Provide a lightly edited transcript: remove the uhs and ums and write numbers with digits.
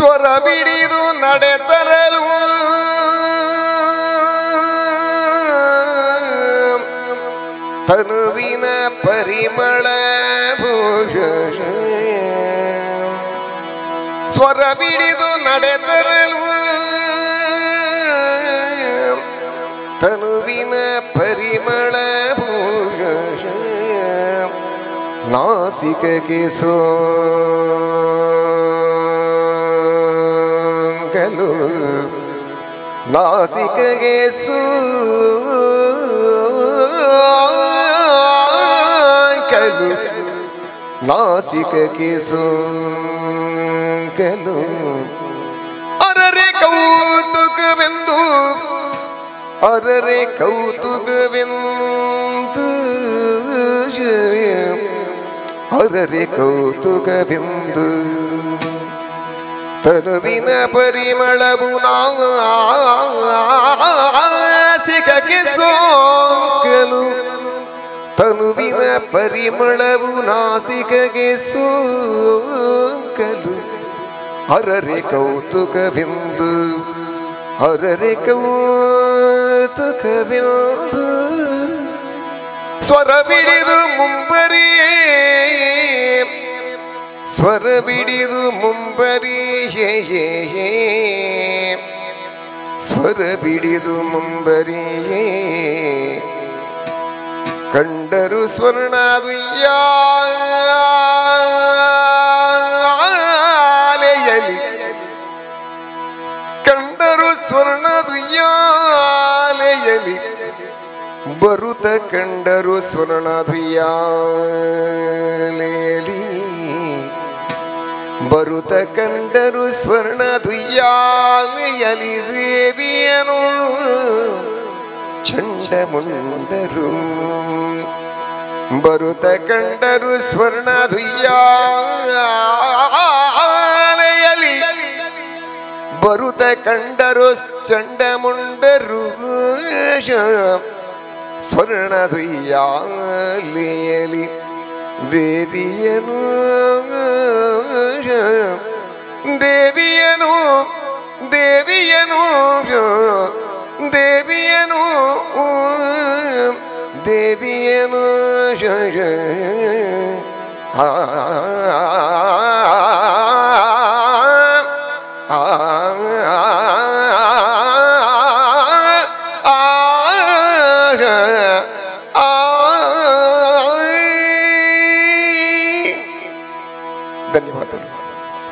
ಸ್ವರ ಬಿಡಿದು ನಡೆತರಲು ತನುವಿನ ಪರಿಮಳ ಭೂಷ ಸ್ವರ ಬಿಡಿದು ನಡೆತರಲು ತನುವಿನ ಪರಿಮಳ ಭೂಷ ನಾಸಿಕಗೆ ಸೋಂಕಲು ನಾಸಿಕಗೆ ಸೋಂಕಲು ನಾಸಿಕಗೆ ಸೋಂಕಲು ಅರರೆ ಕೌತುಕವೆಂದು ಅರರೆ ಕೌತುಕವೆಂದು ಅರರೆ ಕೌತುಕವೆಂದು ತನುವಿನ ಪರಿಮಳವು ನಾಸಿಕಗೆ ಸೋಂಕಲು ತನುವಿನ ಪರಿಮಳವು ನಾಸಿಕಗೆ ಸೋಂಕಲು ಅರರೆ ಕೌತುಕವೆಂದು ಅರರೆ ಕೌತುಕವೆಂದು ಸ್ವರ ಬಿಡಿದು ಮುಂಬರಿಯೇ ಸ್ವರ ಬಿಡಿದು ಮುಂಬರಿಯೇ ಸ್ವರ ಬಿಡಿದು ಮುಂಬರಿಯೇ ಕಂಡರು ಸ್ವರ್ಣದುಯ್ಯಾಲೆಯಲಿ ಕಂಡರು ಸ್ವರ್ಣದುಯ್ಯಾಲೆಯಲಿ ಬರುತ್ತ ಕಂಡರು ಸ್ವರ್ಣದುಯ್ಯಾಲೆಯಲಿ ಬರುತ್ತ ಕಂಡರು ಸ್ವರ್ಣದುಯ್ಯಾಲೆಯಲಿ ದೇವಿಯನು ಚಂಡಮುಂಡರು ಬರುತ್ತ ಕಂಡರು ಸ್ವರ್ಣದುಯ್ಯಾಲೆಯಲಿ ಬರುತ್ತ ಕಂಡರು ಚಂಡಮುಂಡರು ಸ್ವರ್ಣದುಯ್ಯಾಲೆಯಲಿ ದೇವಿಯನು ದೇವಿಯನು ದೇವಿಯನು ದೇವಿಯನು ದೇವಿಯನು ಆ ಧನ್ಯವಾದಗಳು.